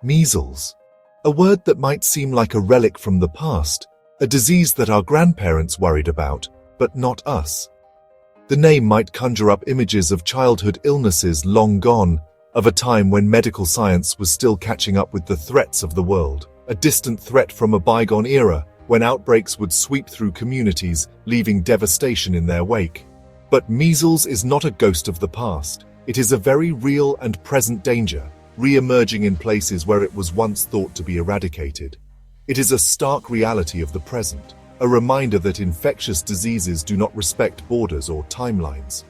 Measles. A word that might seem like a relic from the past, a disease that our grandparents worried about, but not us. The name might conjure up images of childhood illnesses long gone, of a time when medical science was still catching up with the threats of the world, a distant threat from a bygone era when outbreaks would sweep through communities, leaving devastation in their wake. But measles is not a ghost of the past. It is a very real and present danger, re-emerging in places where it was once thought to be eradicated. It is a stark reality of the present, a reminder that infectious diseases do not respect borders or timelines.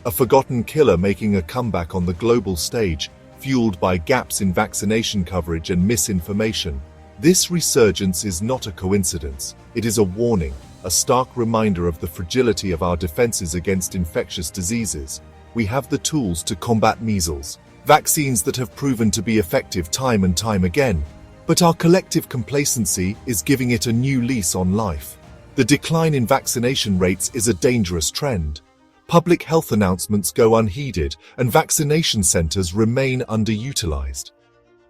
A forgotten killer making a comeback on the global stage, fueled by gaps in vaccination coverage and misinformation. This resurgence is not a coincidence. It is a warning, a stark reminder of the fragility of our defenses against infectious diseases. We have the tools to combat measles, vaccines that have proven to be effective time and time again, but our collective complacency is giving it a new lease on life. The decline in vaccination rates is a dangerous trend. Public health announcements go unheeded, and vaccination centers remain underutilized.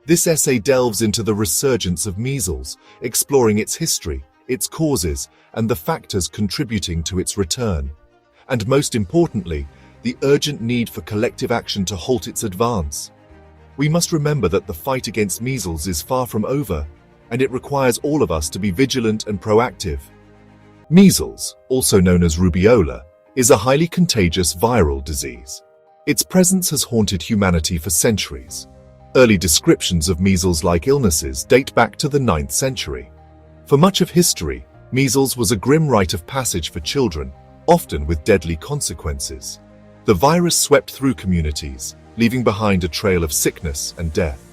This essay delves into the resurgence of measles, exploring its history, its causes, and the factors contributing to its return. And most importantly, the urgent need for collective action to halt its advance. We must remember that the fight against measles is far from over, and it requires all of us to be vigilant and proactive. Measles, also known as rubeola, is a highly contagious viral disease. Its presence has haunted humanity for centuries. Early descriptions of measles-like illnesses date back to the 9th century. For much of history, measles was a grim rite of passage for children, often with deadly consequences. The virus swept through communities, leaving behind a trail of sickness and death.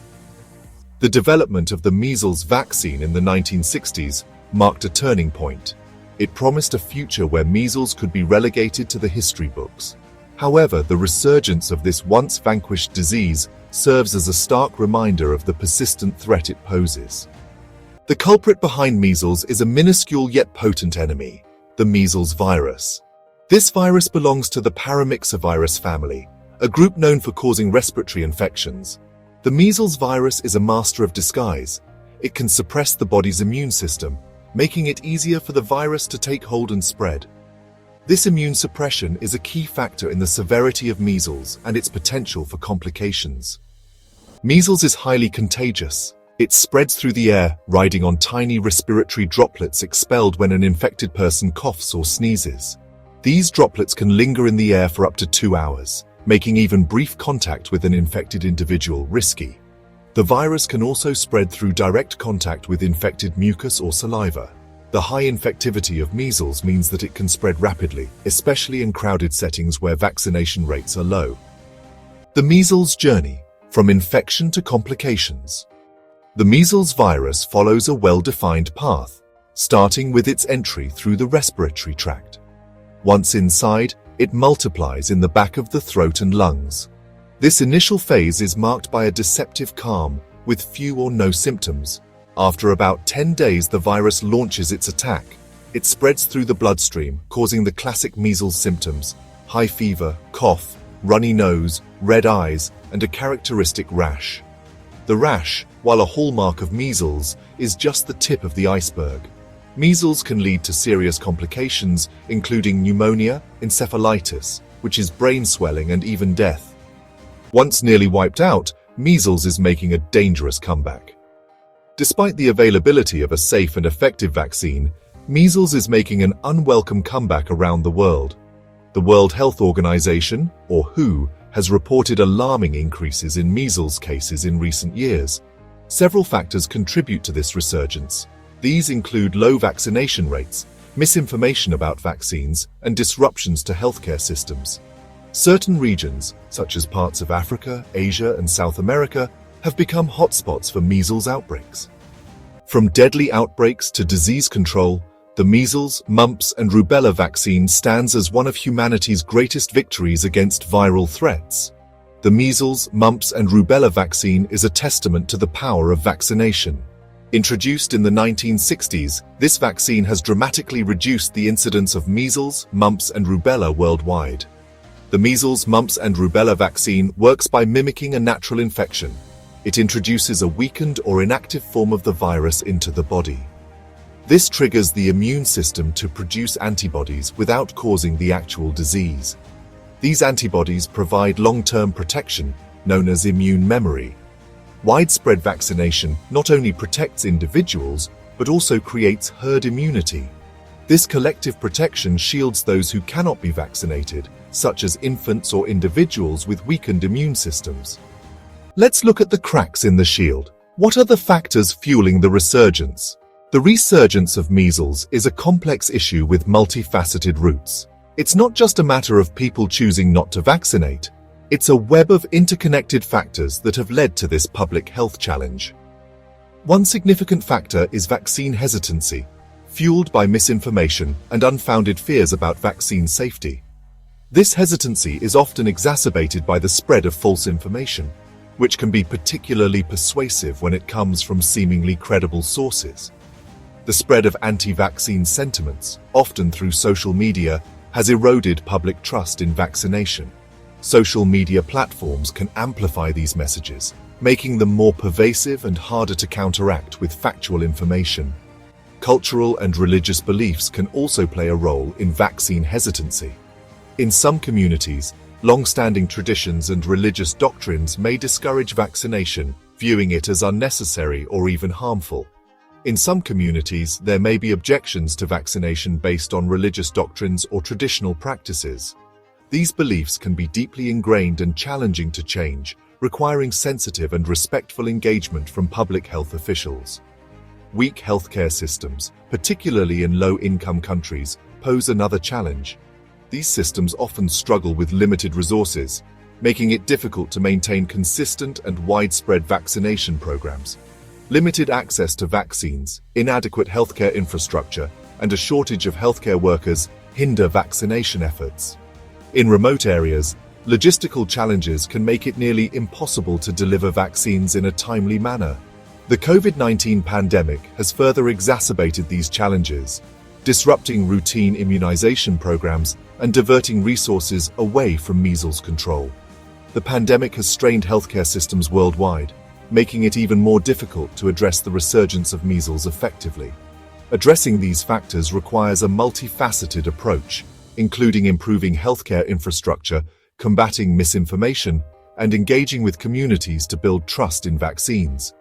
The development of the measles vaccine in the 1960s marked a turning point. It promised a future where measles could be relegated to the history books. However, the resurgence of this once vanquished disease serves as a stark reminder of the persistent threat it poses. The culprit behind measles is a minuscule yet potent enemy, the measles virus. This virus belongs to the paramyxovirus family, a group known for causing respiratory infections. The measles virus is a master of disguise. It can suppress the body's immune system, making it easier for the virus to take hold and spread. This immune suppression is a key factor in the severity of measles and its potential for complications. Measles is highly contagious. It spreads through the air, riding on tiny respiratory droplets expelled when an infected person coughs or sneezes. These droplets can linger in the air for up to 2 hours, making even brief contact with an infected individual risky. The virus can also spread through direct contact with infected mucus or saliva. The high infectivity of measles means that it can spread rapidly, especially in crowded settings where vaccination rates are low. The measles journey, from infection to complications. The measles virus follows a well-defined path, starting with its entry through the respiratory tract. Once inside, it multiplies in the back of the throat and lungs. This initial phase is marked by a deceptive calm, with few or no symptoms. After about 10 days, the virus launches its attack. It spreads through the bloodstream, causing the classic measles symptoms: high fever, cough, runny nose, red eyes, and a characteristic rash. The rash, while a hallmark of measles, is just the tip of the iceberg. Measles can lead to serious complications, including pneumonia, encephalitis, which is brain swelling, and even death. Once nearly wiped out, measles is making a dangerous comeback. Despite the availability of a safe and effective vaccine, measles is making an unwelcome comeback around the world. The World Health Organization, or WHO, has reported alarming increases in measles cases in recent years. Several factors contribute to this resurgence. These include low vaccination rates, misinformation about vaccines, and disruptions to healthcare systems. Certain regions, such as parts of Africa, Asia, and South America, have become hotspots for measles outbreaks. From deadly outbreaks to disease control, the measles, mumps, and rubella vaccine stands as one of humanity's greatest victories against viral threats. The measles, mumps, and rubella vaccine is a testament to the power of vaccination. Introduced in the 1960s, this vaccine has dramatically reduced the incidence of measles, mumps, and rubella worldwide. The measles, mumps, and rubella vaccine works by mimicking a natural infection. it introduces a weakened or inactive form of the virus into the body. This triggers the immune system to produce antibodies without causing the actual disease. These antibodies provide long-term protection, known as immune memory. Widespread vaccination not only protects individuals, but also creates herd immunity. This collective protection shields those who cannot be vaccinated, such as infants or individuals with weakened immune systems. Let's look at the cracks in the shield. What are the factors fueling the resurgence? The resurgence of measles is a complex issue with multifaceted roots. It's not just a matter of people choosing not to vaccinate. It's a web of interconnected factors that have led to this public health challenge. One significant factor is vaccine hesitancy, fueled by misinformation and unfounded fears about vaccine safety. This hesitancy is often exacerbated by the spread of false information, which can be particularly persuasive when it comes from seemingly credible sources. The spread of anti-vaccine sentiments, often through social media, has eroded public trust in vaccination. Social media platforms can amplify these messages, making them more pervasive and harder to counteract with factual information. Cultural and religious beliefs can also play a role in vaccine hesitancy. In some communities, long-standing traditions and religious doctrines may discourage vaccination, viewing it as unnecessary or even harmful. In some communities, there may be objections to vaccination based on religious doctrines or traditional practices. These beliefs can be deeply ingrained and challenging to change, requiring sensitive and respectful engagement from public health officials. Weak healthcare systems, particularly in low-income countries, pose another challenge. These systems often struggle with limited resources, making it difficult to maintain consistent and widespread vaccination programs. Limited access to vaccines, inadequate healthcare infrastructure, and a shortage of healthcare workers hinder vaccination efforts. In remote areas, logistical challenges can make it nearly impossible to deliver vaccines in a timely manner. The COVID-19 pandemic has further exacerbated these challenges, disrupting routine immunization programs and diverting resources away from measles control. The pandemic has strained healthcare systems worldwide, making it even more difficult to address the resurgence of measles effectively. Addressing these factors requires a multifaceted approach, including improving healthcare infrastructure, combating misinformation, and engaging with communities to build trust in vaccines.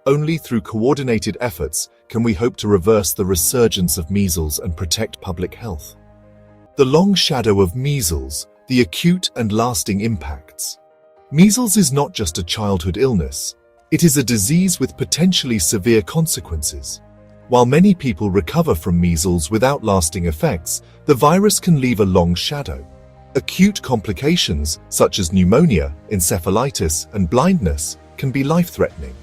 Only through coordinated efforts can we hope to reverse the resurgence of measles and protect public health. The long shadow of measles, the acute and lasting impacts. Measles is not just a childhood illness. It is a disease with potentially severe consequences. While many people recover from measles without lasting effects, the virus can leave a long shadow. Acute complications, such as pneumonia, encephalitis, and blindness, can be life-threatening.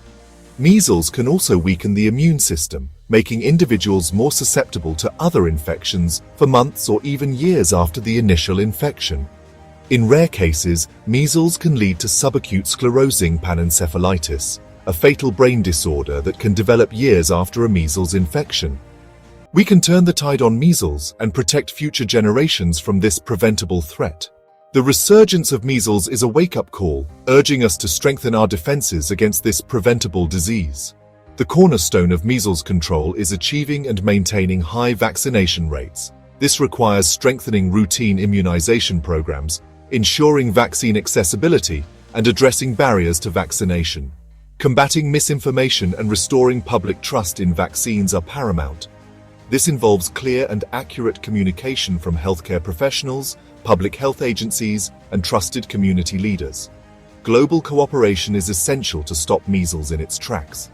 Measles can also weaken the immune system, making individuals more susceptible to other infections for months or even years after the initial infection. In rare cases, measles can lead to subacute sclerosing panencephalitis, a fatal brain disorder that can develop years after a measles infection. We can turn the tide on measles and protect future generations from this preventable threat. The resurgence of measles is a wake-up call, urging us to strengthen our defenses against this preventable disease. The cornerstone of measles control is achieving and maintaining high vaccination rates. This requires strengthening routine immunization programs, ensuring vaccine accessibility, and addressing barriers to vaccination. Combating misinformation and restoring public trust in vaccines are paramount. This involves clear and accurate communication from healthcare professionals, public health agencies, and trusted community leaders. Global cooperation is essential to stop measles in its tracks.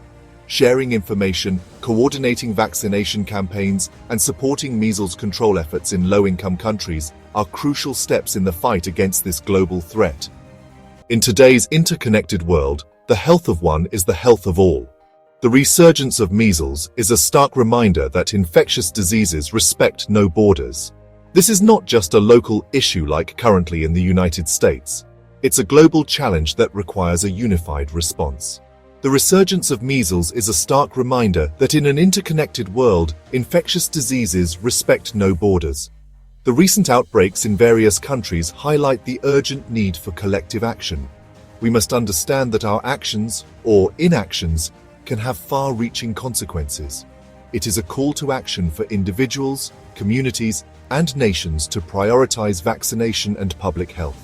Sharing information, coordinating vaccination campaigns, and supporting measles control efforts in low-income countries are crucial steps in the fight against this global threat. In today's interconnected world, the health of one is the health of all. The resurgence of measles is a stark reminder that infectious diseases respect no borders. This is not just a local issue like currently in the United States. It's a global challenge that requires a unified response. The resurgence of measles is a stark reminder that in an interconnected world, infectious diseases respect no borders. The recent outbreaks in various countries highlight the urgent need for collective action. We must understand that our actions, or inactions, can have far-reaching consequences. It is a call to action for individuals, communities, and nations to prioritize vaccination and public health.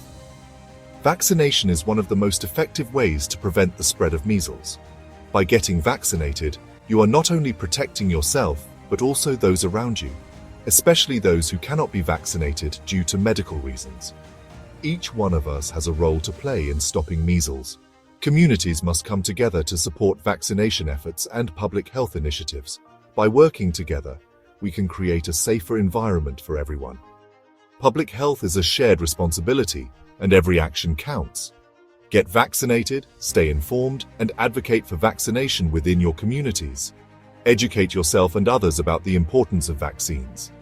Vaccination is one of the most effective ways to prevent the spread of measles. By getting vaccinated, you are not only protecting yourself, but also those around you, especially those who cannot be vaccinated due to medical reasons. Each one of us has a role to play in stopping measles. Communities must come together to support vaccination efforts and public health initiatives. By working together, we can create a safer environment for everyone. Public health is a shared responsibility, and every action counts. Get vaccinated, stay informed, and advocate for vaccination within your communities. Educate yourself and others about the importance of vaccines.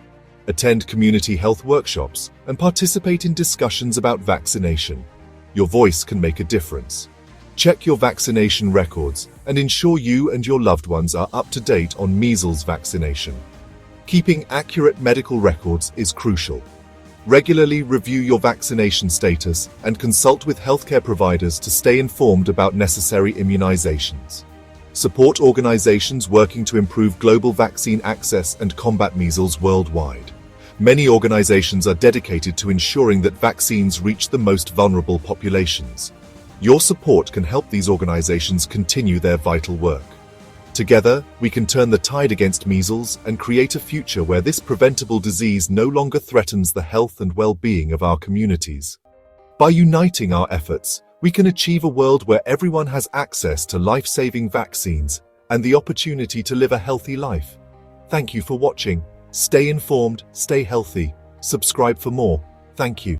Attend community health workshops and participate in discussions about vaccination. Your voice can make a difference. Check your vaccination records and ensure you and your loved ones are up to date on measles vaccination. Keeping accurate medical records is crucial. Regularly review your vaccination status and consult with healthcare providers to stay informed about necessary immunizations. Support organizations working to improve global vaccine access and combat measles worldwide. Many organizations are dedicated to ensuring that vaccines reach the most vulnerable populations. Your support can help these organizations continue their vital work. Together, we can turn the tide against measles and create a future where this preventable disease no longer threatens the health and well-being of our communities. By uniting our efforts, we can achieve a world where everyone has access to life-saving vaccines and the opportunity to live a healthy life. Thank you for watching. Stay informed, stay healthy. Subscribe for more. Thank you.